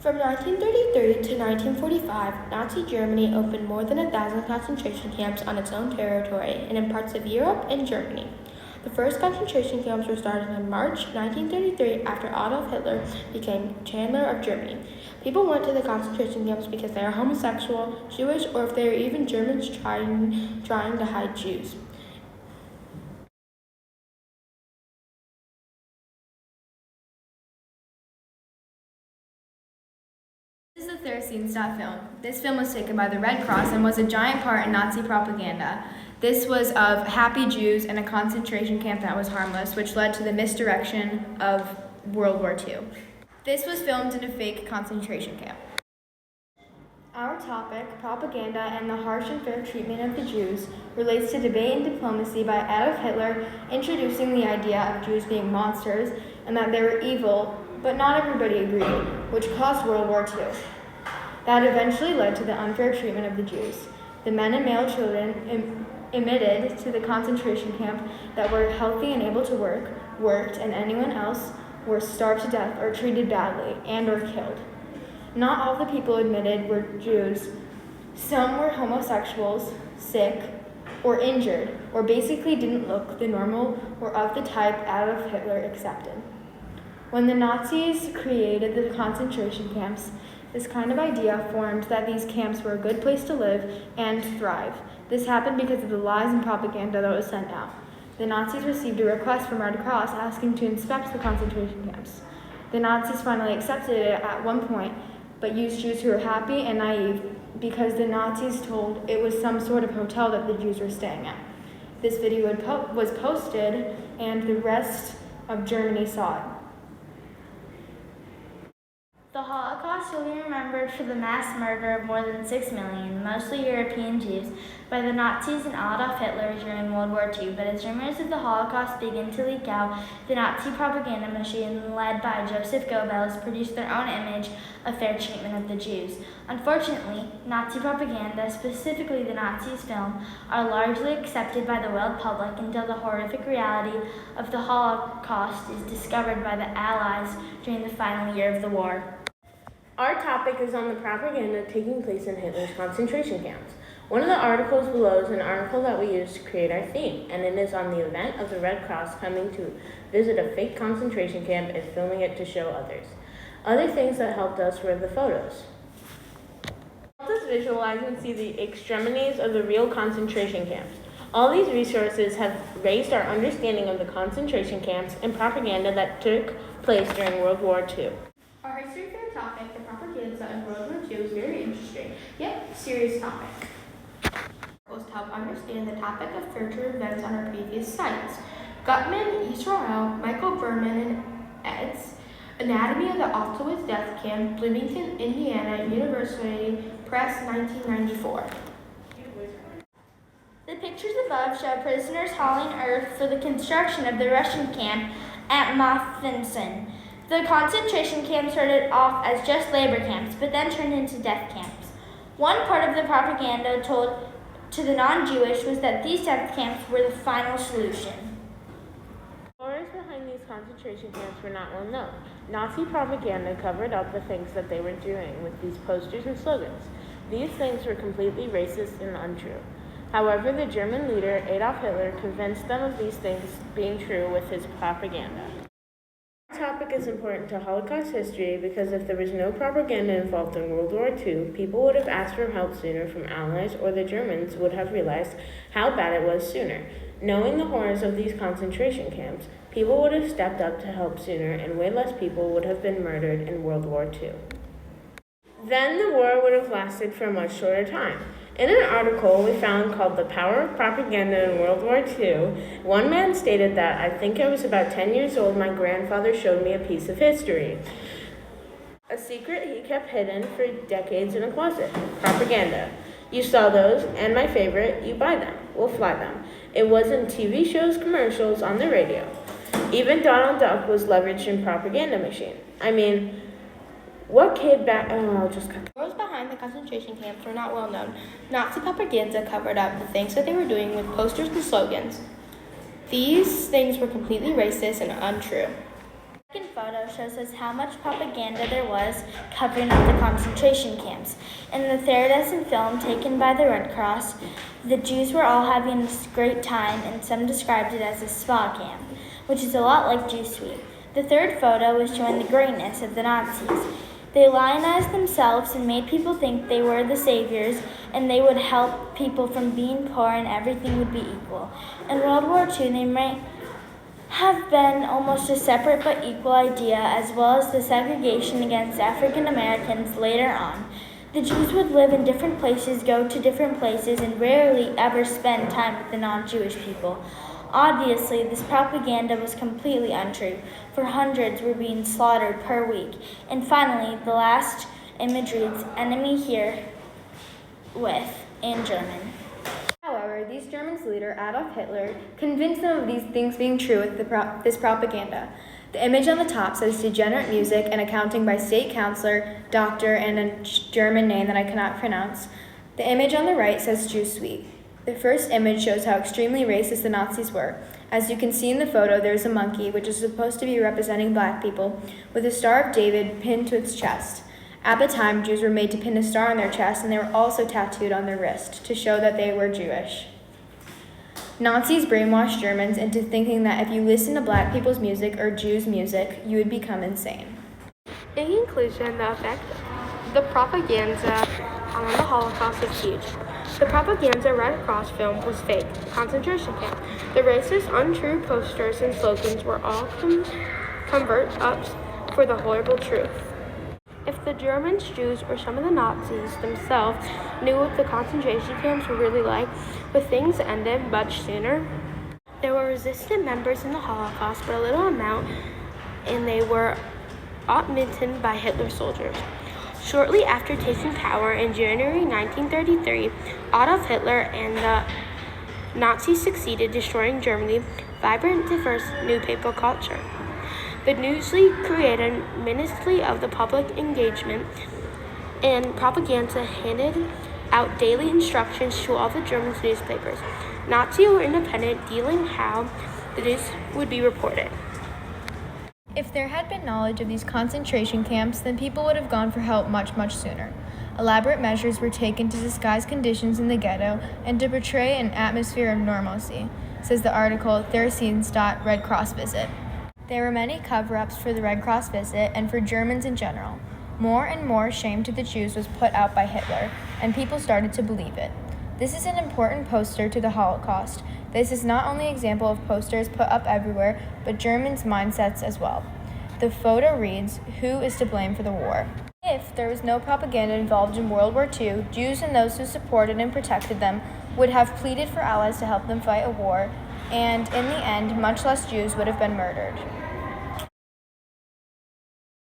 From 1933 to 1945, Nazi Germany opened more than 1,000 concentration camps on its own territory and in parts of Europe and Germany. The first concentration camps were started in March 1933 after Adolf Hitler became Chancellor of Germany. People went to the concentration camps because they are homosexual, Jewish, or if they are even Germans trying to hide Jews. This is the third scene-stop film. This film was taken by the Red Cross and was a giant part in Nazi propaganda. This was of happy Jews in a concentration camp that was harmless, which led to the misdirection of World War II. This was filmed in a fake concentration camp. Our topic, propaganda and the harsh and fair treatment of the Jews, relates to debate and diplomacy by Adolf Hitler introducing the idea of Jews being monsters and that they were evil, but not everybody agreed, which caused World War II. That eventually led to the unfair treatment of the Jews. The men and male children admitted to the concentration camp that were healthy and able to worked, and anyone else were starved to death or treated badly and or killed. Not all the people admitted were Jews. Some were homosexuals, sick, or injured, or basically didn't look the normal or of the type Adolf Hitler accepted. When the Nazis created the concentration camps, this kind of idea formed that these camps were a good place to live and thrive. This happened because of the lies and propaganda that was sent out. The Nazis received a request from Red Cross asking to inspect the concentration camps. The Nazis finally accepted it at one point, but used Jews who were happy and naive because the Nazis told it was some sort of hotel that the Jews were staying at. This video was posted, and the rest of Germany saw it. The Holocaust will be remembered for the mass murder of more than 6 million, mostly European Jews, by the Nazis and Adolf Hitler during World War II. But as rumors of the Holocaust began to leak out, the Nazi propaganda machine led by Joseph Goebbels produced their own image of fair treatment of the Jews. Unfortunately, Nazi propaganda, specifically the Nazis' film, are largely accepted by the world public until the horrific reality of the Holocaust is discovered by the Allies during the final year of the war. Our topic is on the propaganda taking place in Hitler's concentration camps. One of the articles below is an article that we used to create our theme, and it is on the event of the Red Cross coming to visit a fake concentration camp and filming it to show others. Other things that helped us were the photos. It helped us visualize and see the extremities of the real concentration camps. All these resources have raised our understanding of the concentration camps and propaganda that took place during World War II. Our history fair topic, the propaganda in World War II, is very interesting, yet serious topic. Was to help understand the topic of future events on our previous sites. Gutman, Israel, Michael Berman, and Eds. Anatomy of the Auschwitz Death Camp, Bloomington, Indiana, University Press, 1994. The pictures above show prisoners hauling earth for the construction of the Russian camp at Mauthausen. The concentration camps started off as just labor camps, but then turned into death camps. One part of the propaganda told to the non-Jewish was that these death camps were the final solution. The horrors behind these concentration camps were not well known. Nazi propaganda covered up the things that they were doing with these posters and slogans. These things were completely racist and untrue. However, the German leader Adolf Hitler convinced them of these things being true with his propaganda. Our topic is important to Holocaust history because if there was no propaganda involved in World War II, people would have asked for help sooner from Allies, or the Germans would have realized how bad it was sooner. Knowing the horrors of these concentration camps, people would have stepped up to help sooner, and way less people would have been murdered in World War II. Then the war would have lasted for a much shorter time. In an article we found called The Power of Propaganda in World War II, one man stated that, "I think I was about 10 years old, my grandfather showed me a piece of history. A secret he kept hidden for decades in a closet. Propaganda. You saw those, and my favorite, you buy them, we'll fly them. It was in TV shows, commercials, on the radio. Even Donald Duck was leveraged in propaganda machine. I mean, what kid back... Oh, I'll just cut. Those behind the concentration camps were not well known. Nazi propaganda covered up the things that they were doing with posters and slogans. These things were completely racist and untrue. Second photo shows us how much propaganda there was covering up the concentration camps. In the iridescent film taken by the Red Cross, the Jews were all having a great time, and some described it as a spa camp, which is a lot like Jew Suite. The third photo was showing the greatness of the Nazis. They lionized themselves and made people think they were the saviors and they would help people from being poor and everything would be equal. In World War II, they might have been almost a separate but equal idea, as well as the segregation against African Americans later on. The Jews would live in different places, go to different places, and rarely ever spend time with the non-Jewish people. Obviously, this propaganda was completely untrue, for hundreds were being slaughtered per week. And finally, the last image reads, "Enemy here with," in German. However, the East German's leader, Adolf Hitler, convinced them of these things being true with this propaganda. The image on the top says degenerate music and accounting by state counselor, doctor, and a German name that I cannot pronounce. The image on the right says Jew Suite. The first image shows how extremely racist the Nazis were. As you can see in the photo, there's a monkey, which is supposed to be representing black people, with a Star of David pinned to its chest. At the time, Jews were made to pin a star on their chest, and they were also tattooed on their wrist to show that they were Jewish. Nazis brainwashed Germans into thinking that if you listen to black people's music or Jews' music, you would become insane. In conclusion, the effect of the propaganda on the Holocaust is huge. The propaganda Red Cross film was fake, concentration camp. The racist, untrue posters and slogans were all cover-ups for the horrible truth. If the Germans, Jews, or some of the Nazis themselves knew what the concentration camps were really like, but things ended much sooner. There were resistant members in the Holocaust, but a little amount, and they were outmitted by Hitler's soldiers. Shortly after taking power in January 1933, Adolf Hitler and the Nazis succeeded, destroying Germany's vibrant, diverse newspaper culture. The Newsleague created a Ministry of the Public Engagement, and propaganda handed out daily instructions to all the German newspapers, Nazi or independent, dealing how the news would be reported. If there had been knowledge of these concentration camps, then people would have gone for help much, much sooner. Elaborate measures were taken to disguise conditions in the ghetto and to portray an atmosphere of normalcy, says the article Red Cross Visit. There were many cover-ups for the Red Cross visit and for Germans in general. More and more shame to the Jews was put out by Hitler, and people started to believe it. This is an important poster to the Holocaust. This is not only an example of posters put up everywhere, but Germans' mindsets as well. The photo reads, "Who is to blame for the war?" If there was no propaganda involved in World War II, Jews and those who supported and protected them would have pleaded for allies to help them fight a war, and in the end, much less Jews would have been murdered.